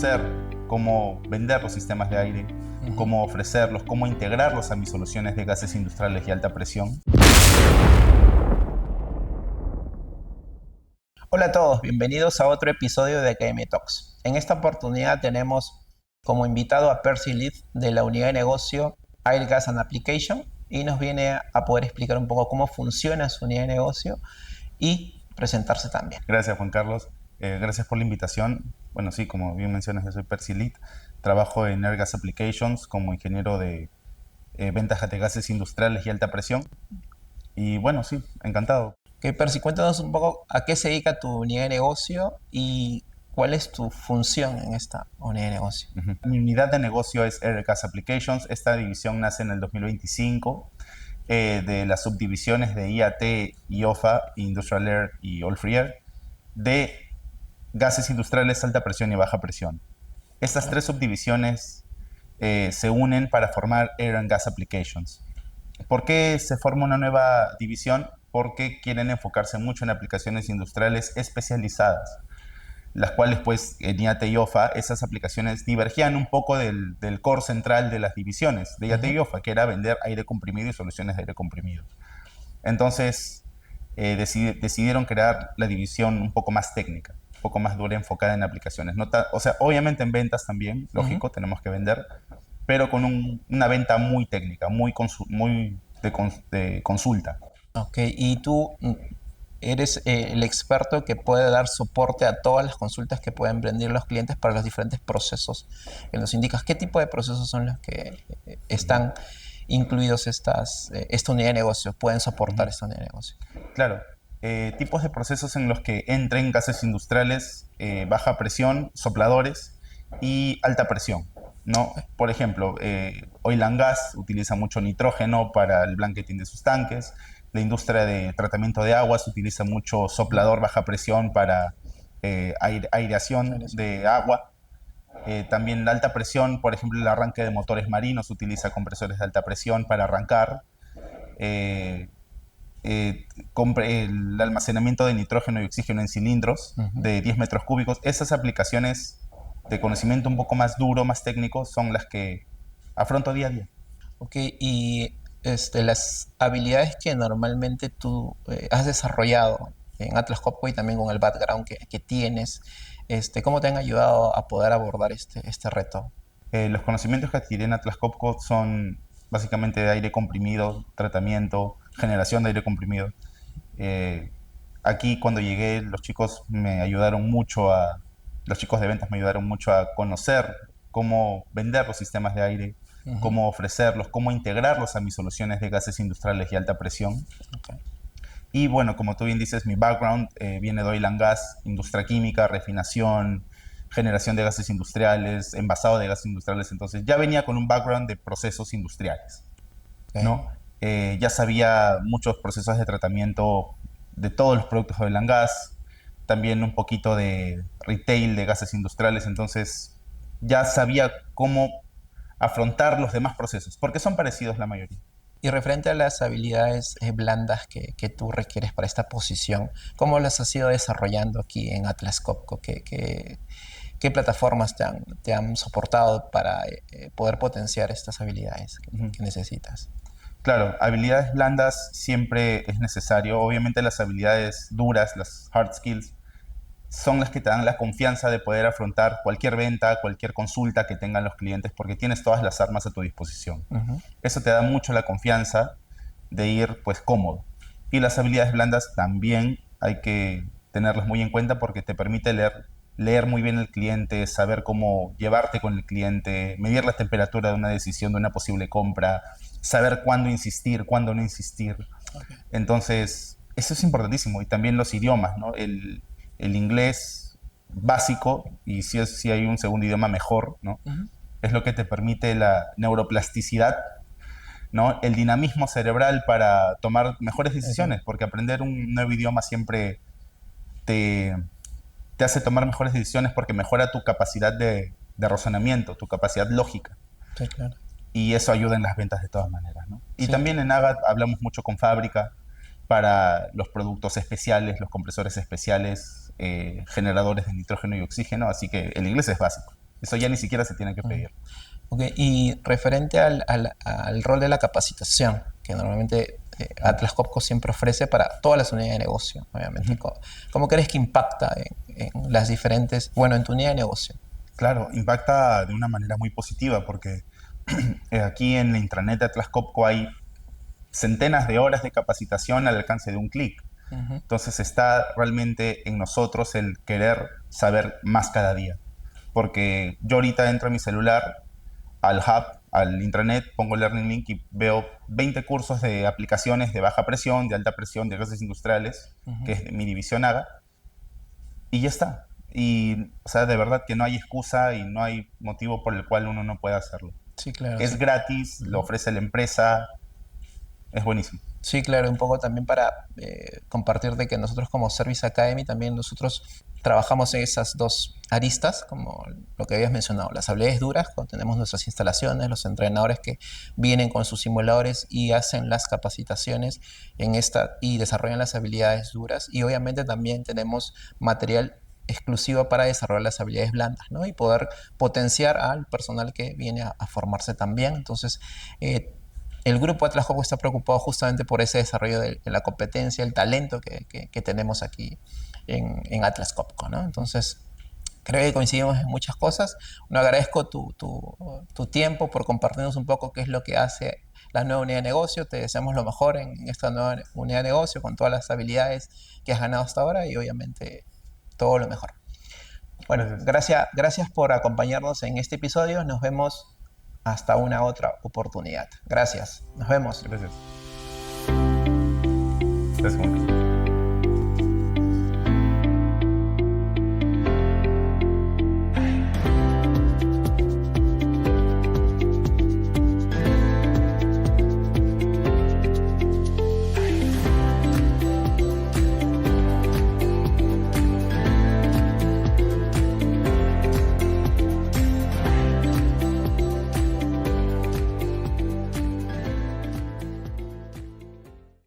conocer cómo vender los sistemas de aire, cómo ofrecerlos, cómo integrarlos a mis soluciones de gases industriales y alta presión. Hola a todos, bienvenidos a otro episodio de Academy Talks. En esta oportunidad tenemos como invitado a Percy Lead de la unidad de negocio Air Gas and Application y nos viene a poder explicar un poco cómo funciona su unidad de negocio y presentarse también. Gracias, Juan Carlos. Gracias por la invitación. Bueno, sí, como bien mencionas, yo soy Percy Lead. Trabajo en Air Gas Applications como ingeniero de ventas de gases industriales y alta presión. Y bueno, sí, encantado. Ok, Percy, cuéntanos un poco a qué se dedica tu unidad de negocio y cuál es tu función en esta unidad de negocio. Mi unidad de negocio es Air Gas Applications. Esta división nace en el 2025 de las subdivisiones de IAT, IOFA, Industrial Air y All Free Air, de gases industriales, alta presión y baja presión. Estas tres subdivisiones se unen para formar Air and Gas Applications. ¿Por qué se forma una nueva división? Porque quieren enfocarse mucho en aplicaciones industriales especializadas, las cuales pues en IAT y OFA esas aplicaciones divergían un poco del core central de las divisiones de IAT y OFA, que era vender aire comprimido y soluciones de aire comprimido. Entonces decidieron crear la división un poco más técnica, un poco más dura, enfocada en aplicaciones. O sea, obviamente en ventas también, lógico, tenemos que vender, pero con una venta muy técnica, muy de consulta. Ok, y tú eres el experto que puede dar soporte a todas las consultas que pueden venir los clientes para los diferentes procesos que nos indicas. ¿Qué tipo de procesos son los que están incluidos esta unidad de negocio? ¿Pueden soportar esta unidad de negocio? Claro, tipos de procesos en los que entren gases industriales, baja presión, sopladores y alta presión, ¿no? Por ejemplo, Oil and Gas utiliza mucho nitrógeno para el blanketing de sus tanques. La industria de tratamiento de aguas utiliza mucho soplador baja presión para aireación de agua. También la alta presión, por ejemplo, el arranque de motores marinos utiliza compresores de alta presión para arrancar. Eh, el almacenamiento de nitrógeno y oxígeno en cilindros de 10 metros cúbicos. Esas aplicaciones de conocimiento un poco más duro, más técnico, son las que afronto día a día. Ok, y las habilidades que normalmente tú has desarrollado en Atlas Copco y también con el background que tienes, ¿cómo te han ayudado a poder abordar este reto? Los conocimientos que adquirí en Atlas Copco son básicamente de aire comprimido, tratamiento, generación de aire comprimido. Aquí cuando llegué los chicos los chicos de ventas me ayudaron mucho a conocer cómo vender los sistemas de aire, cómo ofrecerlos, cómo integrarlos a mis soluciones de gases industriales y alta presión. Okay. Y bueno, como tú bien dices, mi background viene de oil and gas, industria química, refinación, generación de gases industriales, envasado de gases industriales. Entonces ya venía con un background de procesos industriales, ¿no? Ya sabía muchos procesos de tratamiento de todos los productos de oil and gas, también un poquito de retail de gases industriales. Entonces ya sabía cómo afrontar los demás procesos, porque son parecidos la mayoría. Y referente a las habilidades blandas que tú requieres para esta posición, ¿cómo las has ido desarrollando aquí en Atlas Copco? ¿Qué plataformas te han soportado para poder potenciar estas habilidades que necesitas? Claro, habilidades blandas siempre es necesario. Obviamente las habilidades duras, las hard skills, son las que te dan la confianza de poder afrontar cualquier venta, cualquier consulta que tengan los clientes, porque tienes todas las armas a tu disposición. Eso te da mucho la confianza de ir pues cómodo. Y las habilidades blandas también hay que tenerlas muy en cuenta porque te permite leer muy bien el cliente, saber cómo llevarte con el cliente, medir la temperatura de una decisión, de una posible compra, saber cuándo insistir, cuándo no insistir. Okay. Entonces, eso es importantísimo. Y también los idiomas, ¿no? El inglés básico, y si hay un segundo idioma mejor, ¿no? Es lo que te permite la neuroplasticidad, ¿no? El dinamismo cerebral para tomar mejores decisiones, porque aprender un nuevo idioma siempre te hace tomar mejores decisiones porque mejora tu capacidad de razonamiento, tu capacidad lógica. Sí, claro. Y eso ayuda en las ventas de todas maneras, ¿no? Y sí. También en AGAT hablamos mucho con fábrica para los productos especiales, los compresores especiales, generadores de nitrógeno y oxígeno, así que el inglés es básico. Eso ya ni siquiera se tiene que pedir. Ok, y referente al rol de la capacitación, que normalmente Atlas Copco siempre ofrece para todas las unidades de negocio, obviamente. ¿Cómo crees que impacta en las diferentes, bueno, en tu unidad de negocio? Claro, impacta de una manera muy positiva porque aquí en la intranet de Atlas Copco hay centenas de horas de capacitación al alcance de un clic. Ujú. Entonces está realmente en nosotros el querer saber más cada día. Porque yo ahorita entro a mi celular, al hub, al intranet, pongo el Learning Link y veo 20 cursos de aplicaciones de baja presión, de alta presión, de gases industriales, que es de mi división AGA, y ya está. Y, o sea, de verdad que no hay excusa y no hay motivo por el cual uno no pueda hacerlo. Sí, claro, Es sí. gratis, lo Ujú. ofrece la empresa, es buenísimo. Sí, claro, un poco también para compartir de que nosotros como Service Academy también nosotros trabajamos en esas dos aristas, como lo que habías mencionado, las habilidades duras, cuando tenemos nuestras instalaciones, los entrenadores que vienen con sus simuladores y hacen las capacitaciones en esta y desarrollan las habilidades duras, y obviamente también tenemos material exclusivo para desarrollar las habilidades blandas, ¿no? Y poder potenciar al personal que viene a formarse también. Entonces, el grupo Atlas Copco está preocupado justamente por ese desarrollo de la competencia, el talento que tenemos aquí en Atlas Copco, ¿no? Entonces, creo que coincidimos en muchas cosas. No agradezco tu tiempo por compartirnos un poco qué es lo que hace la nueva unidad de negocio. Te deseamos lo mejor en esta nueva unidad de negocio con todas las habilidades que has ganado hasta ahora y obviamente todo lo mejor. Bueno, Gracias. gracias por acompañarnos en este episodio. Nos vemos hasta una otra oportunidad. Gracias. Nos vemos. Gracias. Gracias, Juan.